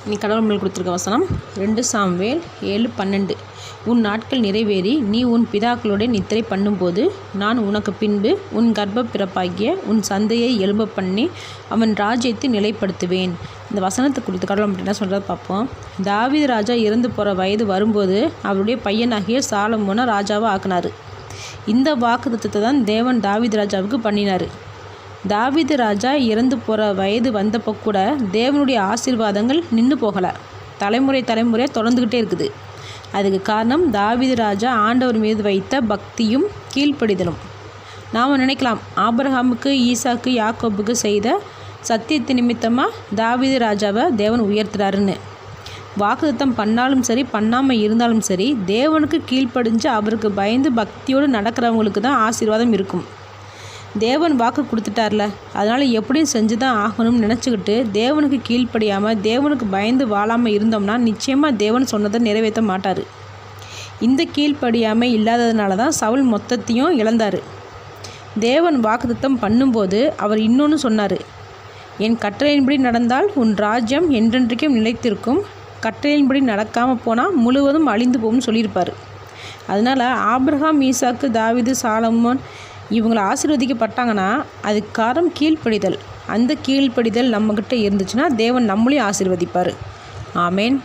நீ கடவுள் மேல் கொடுத்துருக்க வசனம் 2 சாமுவேல் 7:12. உன் நாட்கள் நிறைவேறி நீ உன் பிதாக்களுடைய நித்திரை பண்ணும்போது நான் உனக்கு பின்பு உன் கர்ப்ப பிறப்பாகிய உன் சந்தையை எழும்ப பண்ணி அவன் ராஜ்யத்தை நிலைப்படுத்துவேன். இந்த வசனத்தை கொடுத்து கடவுள் மட்டும் என்ன சொல்கிறத பார்ப்போம். தாவீது ராஜா இறந்து போகிற வயது வரும்போது அவருடைய பையனாகிய சாலமோனை ராஜாவை ஆக்குனார். இந்த வாக்குத்தத்தத்தை தான் தேவன் தாவீது ராஜாவுக்கு பண்ணினார். தாவீது ராஜா இறந்து போகிற வயது வந்தப்போ கூட தேவனுடைய ஆசீர்வாதங்கள் நின்று போகலை, தலைமுறையாக தொடர்ந்துக்கிட்டே இருக்குது. அதுக்கு காரணம் தாவீது ராஜா ஆண்டவர் மீது வைத்த பக்தியும் கீழ்ப்படிதலும். நாம் நினைக்கலாம் ஆபிரகாமுக்கு ஈசாக்கு யாக்கோபுக்கு செய்த சத்தியத்து நிமித்தமாக தாவீது ராஜாவை தேவன் உயர்த்துறாருன்னு. வாக்குத்தத்தம் பண்ணாலும் சரி பண்ணாமல் இருந்தாலும் சரி தேவனுக்கு கீழ்ப்படிஞ்சு அவருக்கு பயந்து பக்தியோடு நடக்கிறவங்களுக்கு தான் ஆசீர்வாதம் இருக்கும். தேவன் வாக்கு கொடுத்துட்டார்ல, அதனால் எப்படியும் செஞ்சு தான் ஆகணும்னு நினச்சிக்கிட்டு தேவனுக்கு கீழ்ப்படியாமல் தேவனுக்கு பயந்து வாழாமல் இருந்தோம்னா நிச்சயமாக தேவன் சொன்னதை நிறைவேற்ற மாட்டார். இந்த கீழ்ப்படியாமல் இல்லாததுனால தான் சவுல் மொத்தத்தையும் இழந்தார். தேவன் வாக்குத்தத்தம் பண்ணும்போது அவர் இன்னொன்று சொன்னார், என் கட்டளையின்படி நடந்தால் உன் ராஜ்யம் என்றென்றைக்கும் நிலைத்திருக்கும், கட்டளையின்படி நடக்காமல் போனால் முழுவதும் அழிந்து போகும்னு சொல்லியிருப்பார். அதனால் ஆபிரகாம் ஈசாக்கு தாவீது சாலமோன் இவங்களை ஆசீர்வதிக்கப்பட்டாங்கன்னா அதுக்கு காரணம் கீழ்ப்படிதல். அந்த கீழ்ப்படிதல் நம்மக்கிட்ட இருந்துச்சுன்னா தேவன் நம்மளையும் ஆசீர்வதிப்பார். ஆமேன்.